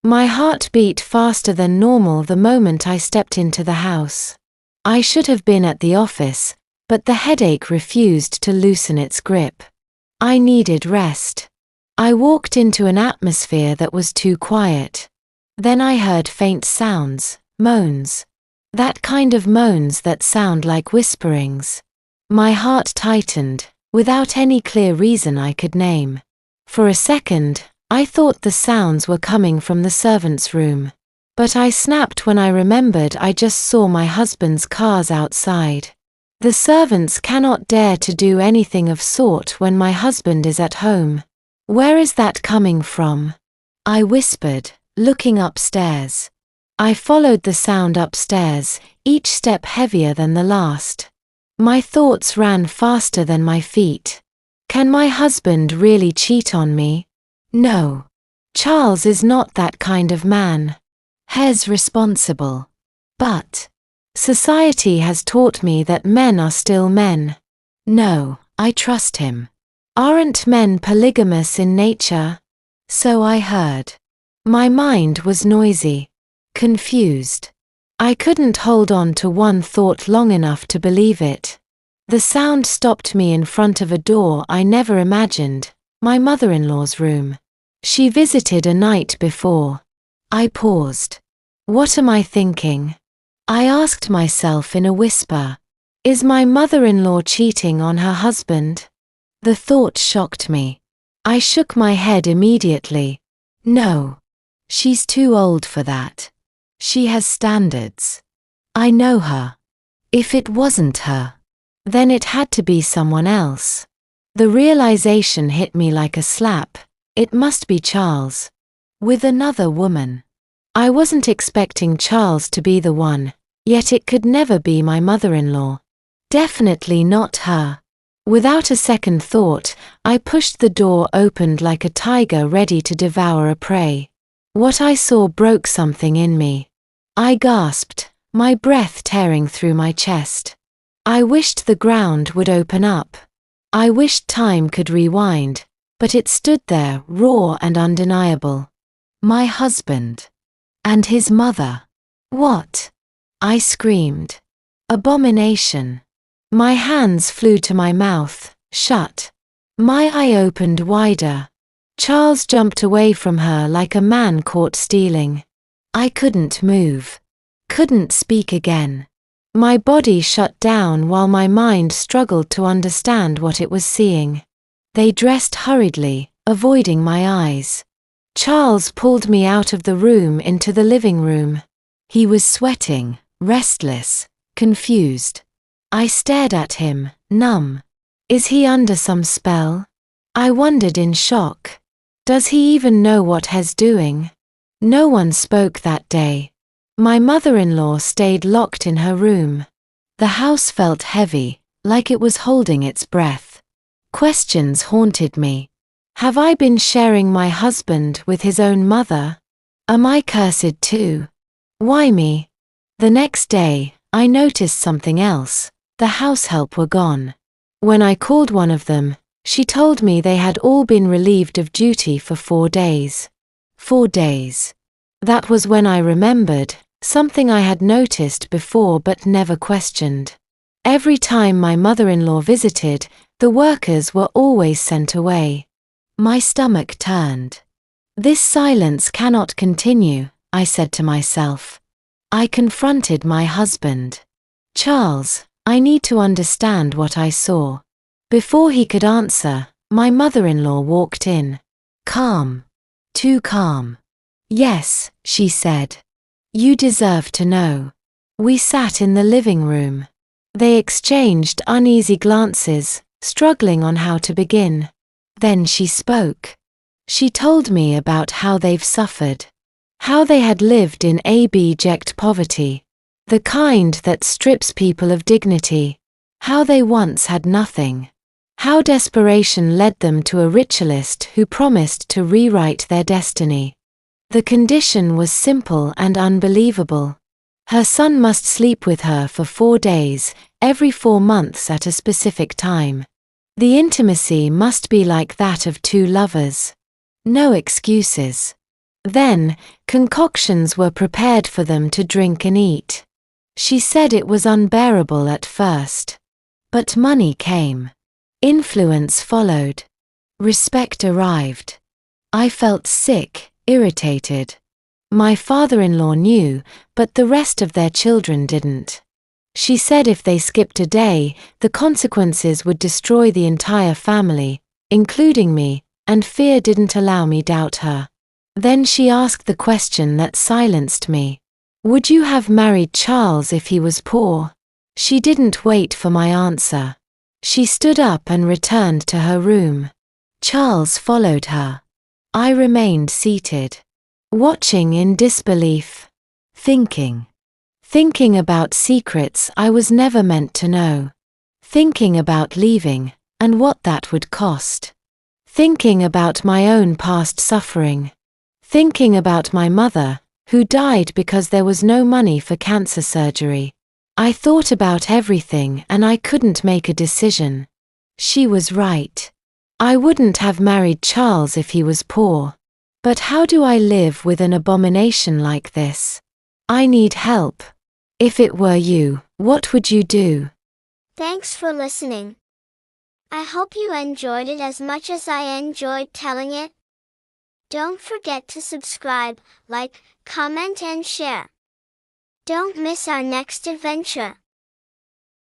My heart beat faster than normal the moment I stepped into the house. I should have been at the office, but the headache refused to loosen its grip. I needed rest. I walked into an atmosphere that was too quiet. Then I heard faint sounds, moans. That kind of moans that sound like whisperings. My heart tightened, without any clear reason I could name. For a second, I thought the sounds were coming from the servants' room. But I snapped when I remembered I just saw my husband's cars outside. The servants cannot dare to do anything of sort when my husband is at home. Where is that coming from? I whispered, looking upstairs. I followed the sound upstairs, each step heavier than the last. My thoughts ran faster than my feet. Can my husband really cheat on me? No. Charles is not that kind of man. He's responsible. But society has taught me that men are still men. No, I trust him. Aren't men polygamous in nature? So I heard. My mind was noisy, confused. I couldn't hold on to one thought long enough to believe it. The sound stopped me in front of a door I never imagined, my mother-in-law's room. She visited a night before. I paused. What am I thinking? I asked myself in a whisper. Is my mother-in-law cheating on her husband? The thought shocked me. I shook my head immediately. No. She's too old for that. She has standards. I know her. If it wasn't her, then it had to be someone else. The realization hit me like a slap. It must be Charles. With another woman. I wasn't expecting Charles to be the one, yet it could never be my mother-in-law. Definitely not her. Without a second thought, I pushed the door open like a tiger ready to devour a prey. What I saw broke something in me. I gasped, my breath tearing through my chest. I wished the ground would open up. I wished time could rewind, but it stood there raw and undeniable. My husband. And his mother. What? I screamed. Abomination. My hands flew to my mouth, shut. My eye opened wider. Charles jumped away from her like a man caught stealing. I couldn't move. Couldn't speak again. My body shut down while my mind struggled to understand what it was seeing. They dressed hurriedly, avoiding my eyes. Charles pulled me out of the room into the living room. He was sweating, restless, confused. I stared at him, numb. Is he under some spell? I wondered in shock. Does he even know what he's doing? No one spoke that day. My mother-in-law stayed locked in her room. The house felt heavy, like it was holding its breath. Questions haunted me. Have I been sharing my husband with his own mother? Am I cursed too? Why me? The next day, I noticed something else. The house help were gone. When I called one of them, she told me they had all been relieved of duty for 4 days. 4 days. That was when I remembered, something I had noticed before but never questioned. Every time my mother-in-law visited, the workers were always sent away. My stomach turned. This silence cannot continue, I said to myself. I confronted my husband. Charles, I need to understand what I saw. Before he could answer, my mother-in-law walked in. Calm. Too calm. Yes, she said. You deserve to know. We sat in the living room. They exchanged uneasy glances, struggling on how to begin. Then she spoke. She told me about how they've suffered. How they had lived in abject poverty. The kind that strips people of dignity. How they once had nothing. How desperation led them to a ritualist who promised to rewrite their destiny. The condition was simple and unbelievable. Her son must sleep with her for 4 days, every 4 months at a specific time. The intimacy must be like that of 2 lovers. No excuses. Then, concoctions were prepared for them to drink and eat. She said it was unbearable at first. But money came. Influence followed. Respect arrived. I felt sick, irritated. My father-in-law knew, but the rest of their children didn't. She said if they skipped a day, the consequences would destroy the entire family, including me, and fear didn't allow me doubt her. Then she asked the question that silenced me. Would you have married Charles if he was poor? She didn't wait for my answer. She stood up and returned to her room. Charles followed her. I remained seated, watching in disbelief, thinking about secrets I was never meant to know, thinking about leaving, and what that would cost, thinking about my own past suffering, thinking about my mother, who died because there was no money for cancer surgery. I thought about everything and I couldn't make a decision. She was right. I wouldn't have married Charles if he was poor. But how do I live with an abomination like this? I need help. If it were you, what would you do? Thanks for listening. I hope you enjoyed it as much as I enjoyed telling it. Don't forget to subscribe, like, comment and share. Don't miss our next adventure.